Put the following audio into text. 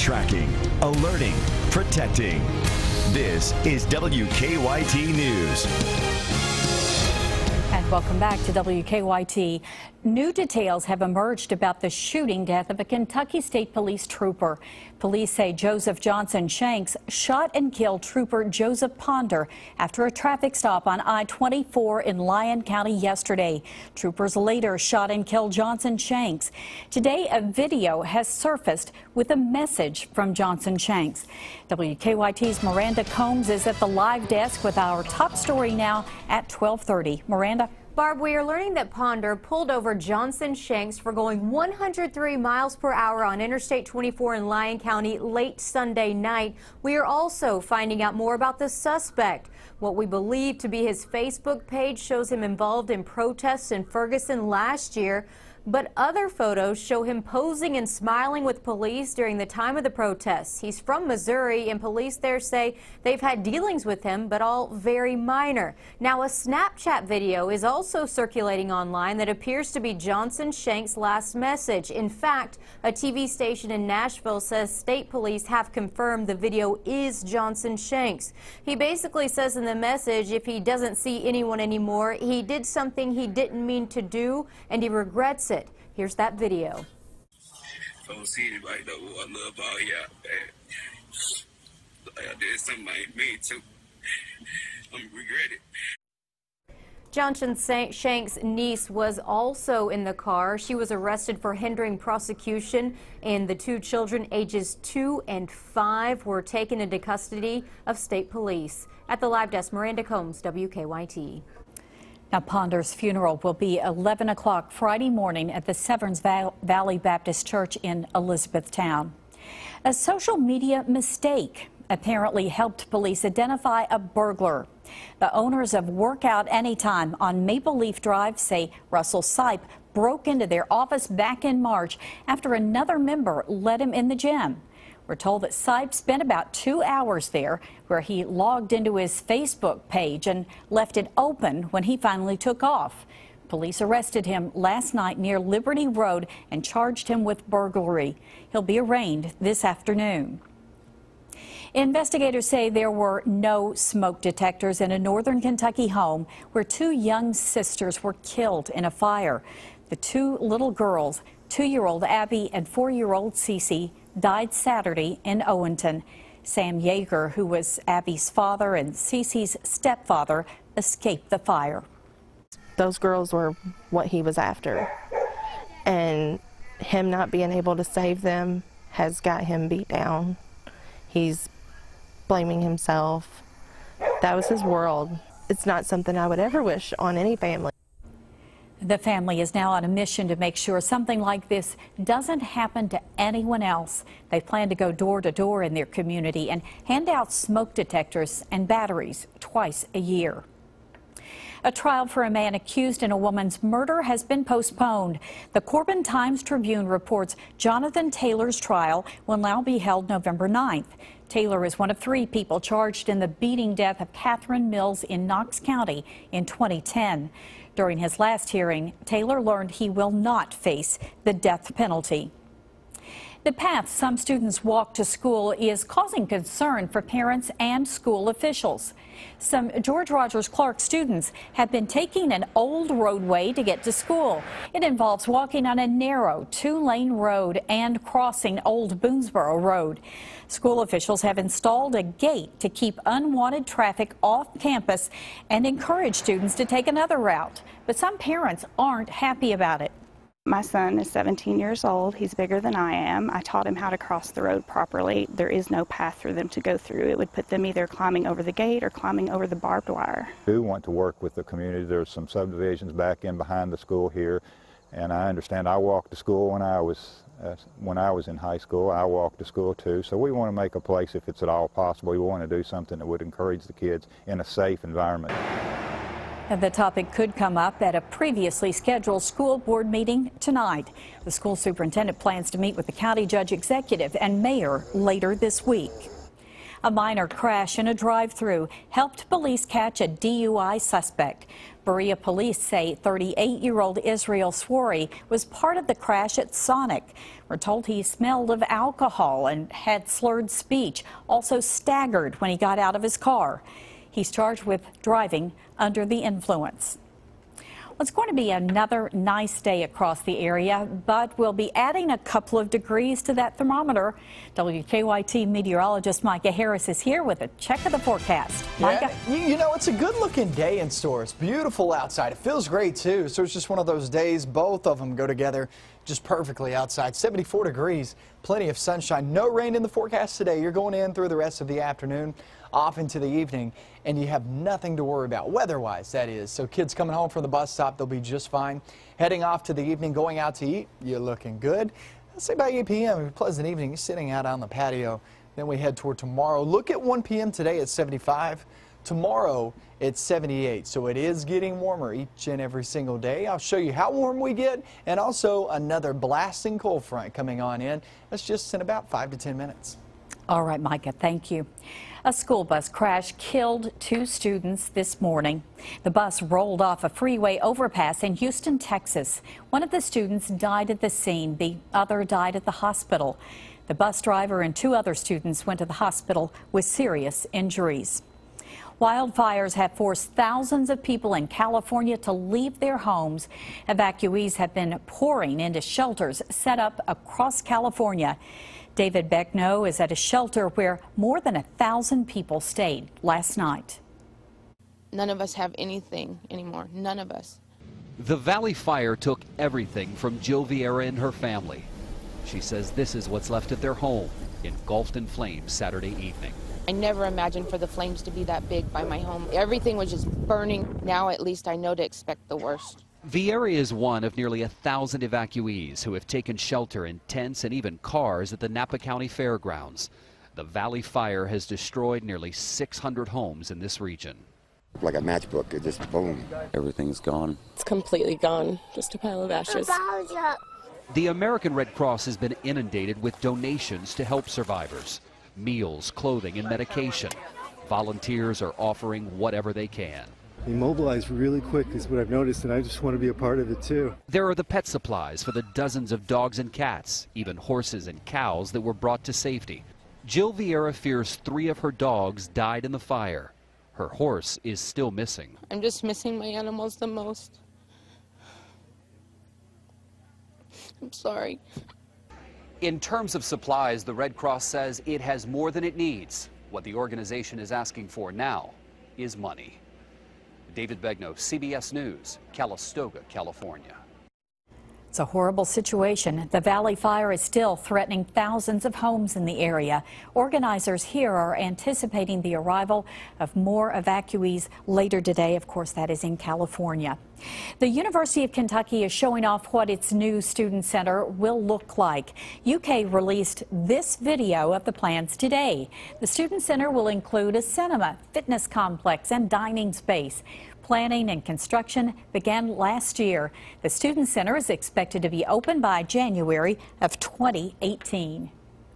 Tracking, alerting, protecting. This is WKYT News. And welcome back to WKYT. New details have emerged about the shooting death of a Kentucky State Police trooper. Police say Joseph Johnson Shanks shot and killed Trooper Joseph Ponder after a traffic stop on I-24 in Lyon County yesterday. Troopers later shot and killed Johnson Shanks. Today, a video has surfaced with a message from Johnson Shanks. WKYT's Miranda Combs is at the live desk with our top story now at 12:30. Miranda. Barb, we are learning that Ponder pulled over Johnson Shanks for going 103 miles per hour on Interstate 24 in Lyon County late Sunday night. We are also finding out more about the suspect. What we believe to be his Facebook page shows him involved in protests in Ferguson last year, but other photos show him posing and smiling with police during the time of the protests. He's from Missouri, and police there say they've had dealings with him, but all very minor. Now, a Snapchat video is also circulating online that appears to be Johnson Shanks' last message. In fact, a TV station in Nashville says state police have confirmed the video is Johnson Shanks. He basically says in the message if he doesn't see anyone anymore, he did something he didn't mean to do, and he regrets it. Here's that video. Don't see anybody though. I love all y'all, man. I did something I ain't mean to. I'm regret it. Johnson Shanks' niece was also in the car. She was arrested for hindering prosecution, and the two children, ages 2 and 5, were taken into custody of state police. At the live desk, Miranda Combs, WKYT. Now, Ponder's funeral will be 11 o'clock Friday morning at the Severns Valley Baptist Church in Elizabethtown. A social media mistake apparently helped police identify a burglar. The owners of Workout Anytime on Maple Leaf Drive say Russell Sipe broke into their office back in March after another member let him in the gym. We're told that Sipe spent about 2 hours there, where he logged into his Facebook page and left it open when he finally took off. Police arrested him last night near Liberty Road and charged him with burglary. He'll be arraigned this afternoon. Investigators say there were no smoke detectors in a northern Kentucky home where 2 young sisters were killed in a fire. The 2 little girls, 2-year-old Abby and 4-year-old Cece, died Saturday in Owenton. Sam Yeager, who was Abby's father and Cece's stepfather, escaped the fire. Those girls were what he was after, and him not being able to save them has got him beat down. He's blaming himself. That was his world. It's not something I would ever wish on any family. The family is now on a mission to make sure something like this doesn't happen to anyone else. They plan to go door to door in their community and hand out smoke detectors and batteries twice a year. A trial for a man accused in a woman's murder has been postponed. The Corbin Times-Tribune reports Jonathan Taylor's trial will now be held November 9th. Taylor is one of 3 people charged in the beating death of Catherine Mills in Knox County in 2010. During his last hearing, Taylor learned he will not face the death penalty. The path some students walk to school is causing concern for parents and school officials. Some George Rogers Clark students have been taking an old roadway to get to school. It involves walking on a narrow 2-lane road and crossing Old Boonesboro Road. School officials have installed a gate to keep unwanted traffic off campus and encourage students to take another route. But some parents aren't happy about it. My son is 17 years old. He's bigger than I am. I taught him how to cross the road properly. There is no path for them to go through. It would put them either climbing over the gate or climbing over the barbed wire. I do want to work with the community. There's some subdivisions back in behind the school here, and I understand I walked to school when I was in high school. I walked to school too, so we want to make a place, if it's at all possible, we want to do something that would encourage the kids in a safe environment. The topic could come up at a previously scheduled school board meeting tonight. The school superintendent plans to meet with the county judge executive and mayor later this week. A minor crash in a drive-thru helped police catch a DUI suspect. Berea police say 38-year-old Israel Swarry was part of the crash at Sonic. We're told he smelled of alcohol and had slurred speech, also staggered when he got out of his car. He's charged with driving under the influence. It's going to be another nice day across the area, but we'll be adding a couple of degrees to that thermometer. WKYT meteorologist Micah Harris is here with a check of the forecast. Micah? Yeah, you know, it's a good-looking day in store. It's beautiful outside. It feels great, too. So it's just one of those days. Both of them go together just perfectly outside. 74 degrees, plenty of sunshine. No rain in the forecast today. You're going in through the rest of the afternoon, off into the evening, and you have nothing to worry about, weather-wise, that is. So kids coming home from the bus stop, they'll be just fine. Heading off to the evening, going out to eat, you're looking good. Let's say by 8 p.m., a pleasant evening, you're sitting out on the patio. Then we head toward tomorrow. Look at 1 p.m. today at 75. Tomorrow it's 78, so it is getting warmer each and every single day. I'll show you how warm we get, and also another blasting cold front coming on in. That's just in about 5 to 10 minutes. All right, Micah, thank you. A school bus crash killed 2 students this morning. The bus rolled off a freeway overpass in Houston, Texas. One of the students died at the scene. The other died at the hospital. The bus driver and 2 other students went to the hospital with serious injuries. Wildfires have forced thousands of people in California to leave their homes. Evacuees have been pouring into shelters set up across California. David Beckno is at a shelter where more than 1,000 people stayed last night. None of us have anything anymore. None of us. The Valley Fire took everything from Jill Vieira and her family. She says this is what's left of their home, engulfed in flames Saturday evening. I never imagined for the flames to be that big by my home. Everything was just burning. Now at least I know to expect the worst. Vieira is one of nearly 1,000 evacuees who have taken shelter in tents and even cars at the Napa County Fairgrounds. The Valley Fire has destroyed nearly 600 homes in this region. Like a matchbook, it just boom. Everything's gone. It's completely gone, just a pile of ashes. The American Red Cross has been inundated with donations to help survivors. Meals, clothing, and medication. Volunteers are offering whatever they can. They mobilize really quick is what I've noticed, and I just want to be a part of it too. There are the pet supplies for the dozens of dogs and cats, even horses and cows that were brought to safety. Jill Vieira fears 3 of her dogs died in the fire. Her horse is still missing. I'm just missing my animals the most. I'm sorry. In terms of supplies, the Red Cross says it has more than it needs. What the organization is asking for now is money. David Begno, CBS News, Calistoga, California. It's a horrible situation. The Valley Fire is still threatening thousands of homes in the area. Organizers here are anticipating the arrival of more evacuees later today. Of course, that is in California. The University of Kentucky is showing off what its new student center will look like. UK released this video of the plans today. The student center will include a cinema, fitness complex, and dining space. Planning and construction began last year. The student center is expected to be open by January of 2018.